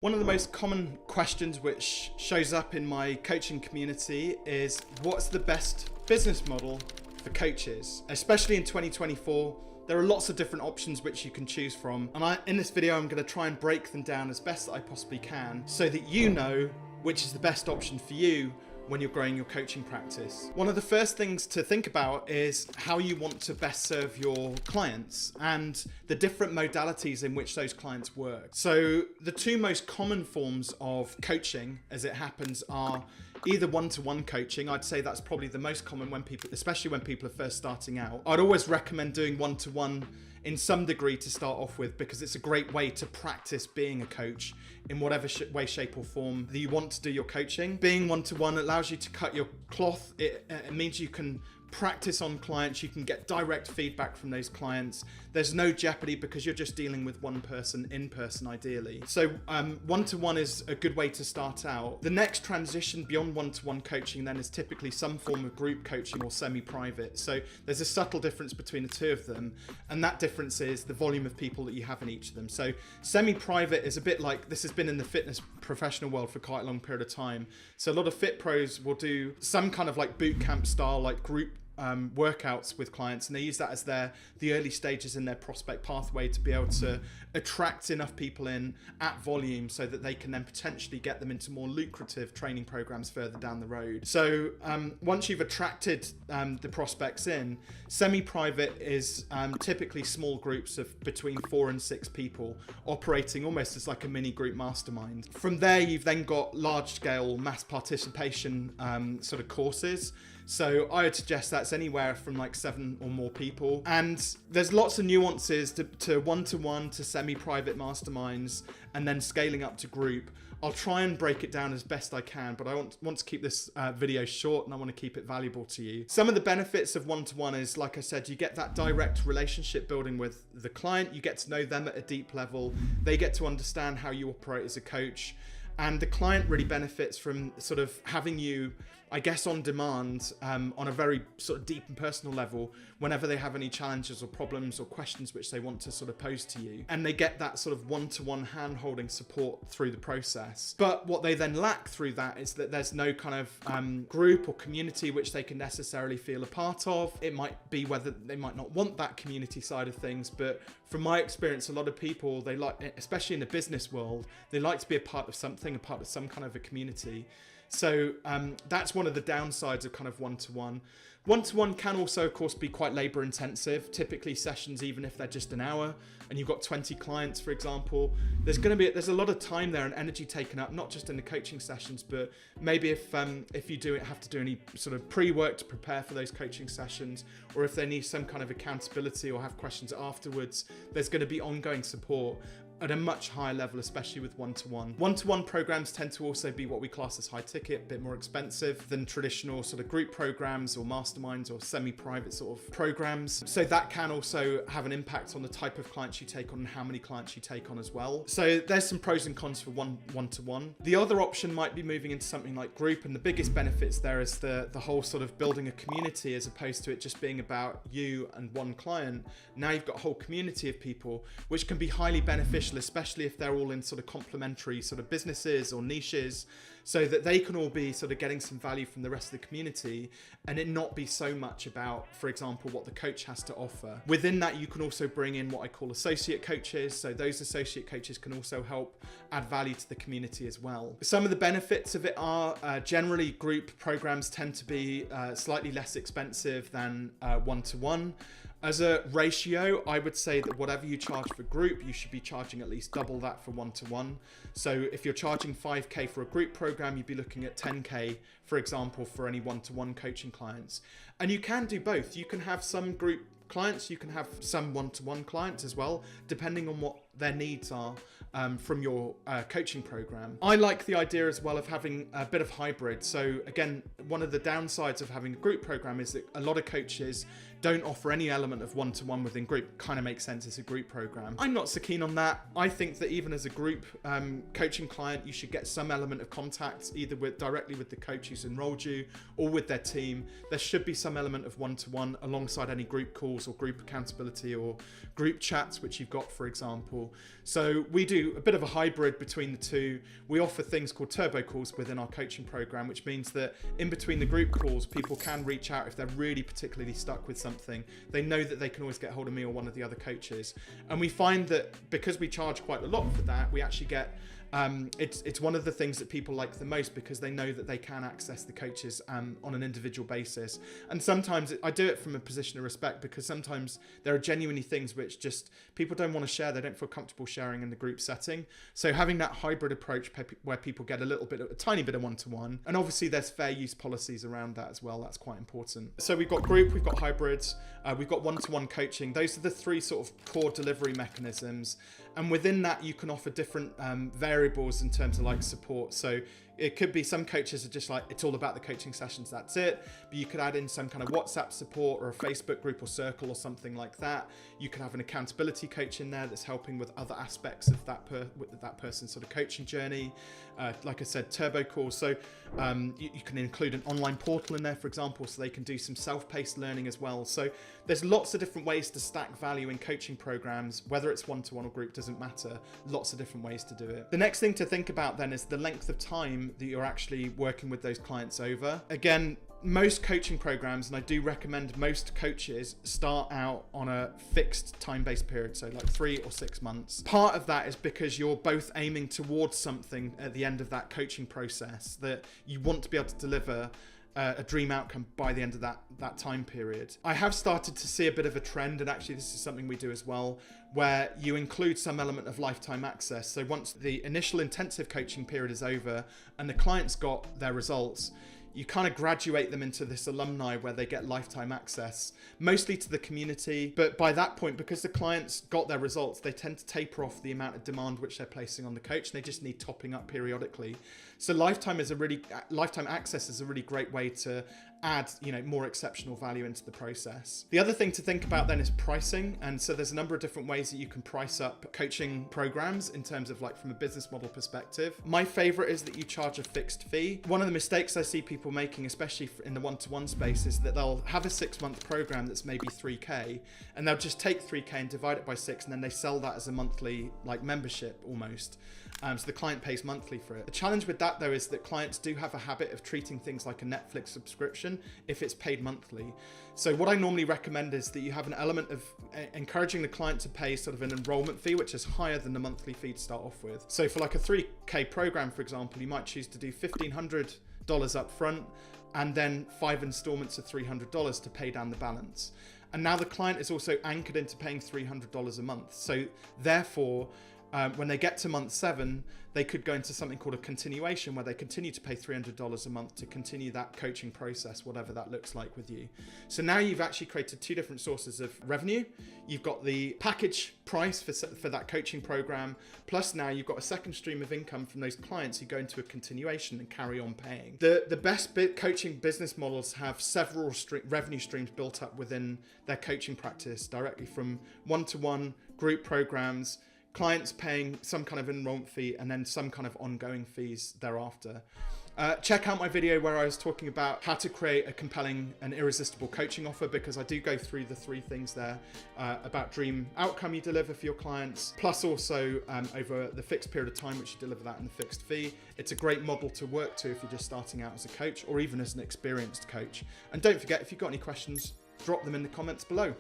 One of the most common questions which shows up in my coaching community is what's the best business model for coaches? Especially in 2024, there are lots of different options which you can choose from. And in this video, I'm going to try and break them down as best that I possibly can so that you know which is the best option for you when you're growing your coaching practice. One of the first things to think about is how you want to best serve your clients and the different modalities in which those clients work. So the two most common forms of coaching, as it happens, are either one-to-one coaching. I'd say that's probably the most common when people, especially when people are first starting out. I'd always recommend doing one-to-one in some degree to start off with, because it's a great way to practice being a coach in whatever way, shape or form that you want to do your coaching. Being one-to-one allows you to cut your cloth. It means you can practice on clients, you can get direct feedback from those clients. There's no jeopardy because you're just dealing with one person in person ideally. So one-to-one is a good way to start out. The next transition beyond one-to-one coaching then is typically some form of group coaching or semi-private. So there's a subtle difference between the two of them, and that difference is the volume of people that you have in each of them. So semi-private is a bit like, this has been in the fitness professional world for quite a long period of time. So a lot of fit pros will do some kind of like boot camp style, like group workouts with clients, and they use that as the early stages in their prospect pathway to be able to attract enough people in at volume so that they can then potentially get them into more lucrative training programs further down the road. So once you've attracted the prospects in, semi-private is typically small groups of between 4 and 6 people operating almost as like a mini group mastermind. From there, you've then got large scale mass participation sort of courses. So I would suggest that's anywhere from like 7 or more people. And there's lots of nuances to one-to-one, to semi-private masterminds, and then scaling up to group. I'll try and break it down as best I can, but I want to keep this video short and I want to keep it valuable to you. Some of the benefits of one-to-one is, like I said, you get that direct relationship building with the client. You get to know them at a deep level. They get to understand how you operate as a coach. And the client really benefits from sort of having you, I guess, on demand on a very sort of deep and personal level whenever they have any challenges or problems or questions which they want to sort of pose to you. And they get that sort of one-to-one hand-holding support through the process. But what they then lack through that is that there's no kind of group or community which they can necessarily feel a part of. It might be whether they might not want that community side of things, but from my experience, a lot of people, they like, especially in the business world, they like to be a part of something, a part of some kind of a community. So that's one of the downsides of kind of one-to-one. One-to-one can also, of course, be quite labor intensive. Typically sessions, even if they're just an hour and you've got 20 clients, for example, there's a lot of time there and energy taken up, not just in the coaching sessions, but maybe if you have to do any sort of pre-work to prepare for those coaching sessions, or if they need some kind of accountability or have questions afterwards, there's going to be ongoing support at a much higher level, especially with one-to-one. One-to-one programs tend to also be what we class as high ticket, a bit more expensive than traditional sort of group programs or masterminds or semi-private sort of programs. So that can also have an impact on the type of clients you take on and how many clients you take on as well. So there's some pros and cons for one-to-one. The other option might be moving into something like group, and the biggest benefits there is the whole sort of building a community as opposed to it just being about you and one client. Now you've got a whole community of people, which can be highly beneficial, especially if they're all in sort of complementary sort of businesses or niches, so that they can all be sort of getting some value from the rest of the community and it not be so much about, for example, what the coach has to offer. Within that, you can also bring in what I call associate coaches. So those associate coaches can also help add value to the community as well. Some of the benefits of it are generally group programs tend to be slightly less expensive than one-to-one. As a ratio, I would say that whatever you charge for group, you should be charging at least double that for one-to-one. So if you're charging 5K for a group program, you'd be looking at 10K, for example, for any one-to-one coaching clients. And you can do both. You can have some group clients, you can have some one-to-one clients as well, depending on what their needs are from your coaching program. I like the idea as well of having a bit of hybrid. So again, one of the downsides of having a group program is that a lot of coaches don't offer any element of one-to-one within group. Kind of makes sense as a group program. I'm not so keen on that. I think that even as a group coaching client, you should get some element of contact, either directly with the coach who's enrolled you or with their team. There should be some element of one-to-one alongside any group calls or group accountability or group chats, which you've got, for example. So we do a bit of a hybrid between the two. We offer things called turbo calls within our coaching program, which means that in between the group calls, people can reach out if they're really particularly stuck with something. They know that they can always get hold of me or one of the other coaches. And we find that because we charge quite a lot for that, we actually get it's one of the things that people like the most, because they know that they can access the coaches on an individual basis. And sometimes I do it from a position of respect, because sometimes there are genuinely things which just people don't want to share. They don't feel comfortable sharing in the group setting. So having that hybrid approach where people get a tiny bit of one-to-one, and obviously there's fair use policies around that as well. That's quite important. So we've got group, we've got hybrids, we've got one-to-one coaching. Those are the three sort of core delivery mechanisms. And within that, you can offer different variables in terms of like support. So it could be some coaches are just like, it's all about the coaching sessions, that's it. But you could add in some kind of WhatsApp support or a Facebook group or circle or something like that. You could have an accountability coach in there that's helping with other aspects of that person's sort of coaching journey. Like I said, turbo calls. So you can include an online portal in there, for example, so they can do some self-paced learning as well. So there's lots of different ways to stack value in coaching programs, whether it's one-to-one or group, doesn't matter. Lots of different ways to do it. The next thing to think about then is the length of time that you're actually working with those clients over. Again, most coaching programs, and I do recommend most coaches, start out on a fixed time-based period, so like 3 or 6 months. Part of that is because you're both aiming towards something at the end of that coaching process, that you want to be able to deliver a dream outcome by the end of that time period. I have started to see a bit of a trend, and actually this is something we do as well, where you include some element of lifetime access. So once the initial intensive coaching period is over and the client's got their results, you kind of graduate them into this alumni where they get lifetime access, mostly to the community. But by that point, because the clients got their results, they tend to taper off the amount of demand which they're placing on the coach. They just need topping up periodically. So lifetime access is a really great way to add, more exceptional value into the process. The other thing to think about then is pricing. And so there's a number of different ways that you can price up coaching programs in terms of like from a business model perspective. My favorite is that you charge a fixed fee. One of the mistakes I see people making, especially in the one-to-one space, is that they'll have a 6-month program that's maybe 3K, and they'll just take 3K and divide it by 6, and then they sell that as a monthly like membership almost. So the client pays monthly for it. The challenge with that though is that clients do have a habit of treating things like a Netflix subscription if it's paid monthly. So what I normally recommend is that you have an element of encouraging the client to pay sort of an enrollment fee, which is higher than the monthly fee to start off with. So for like a 3K program, for example, you might choose to do $1,500 up front and then 5 installments of $300 to pay down the balance. And now the client is also anchored into paying $300 a month. So therefore, when they get to month 7, they could go into something called a continuation, where they continue to pay $300 a month to continue that coaching process, whatever that looks like with you. So now you've actually created 2 different sources of revenue. You've got the package price for that coaching program, plus now you've got a second stream of income from those clients who go into a continuation and carry on paying. The best coaching business models have several revenue streams built up within their coaching practice, directly from one-to-one group programs, clients paying some kind of enrollment fee, and then some kind of ongoing fees thereafter. Check out my video where I was talking about how to create a compelling and irresistible coaching offer, because I do go through the 3 things there about dream outcome you deliver for your clients, plus also over the fixed period of time which you deliver that in the fixed fee. It's a great model to work to if you're just starting out as a coach or even as an experienced coach. And don't forget, if you've got any questions, drop them in the comments below.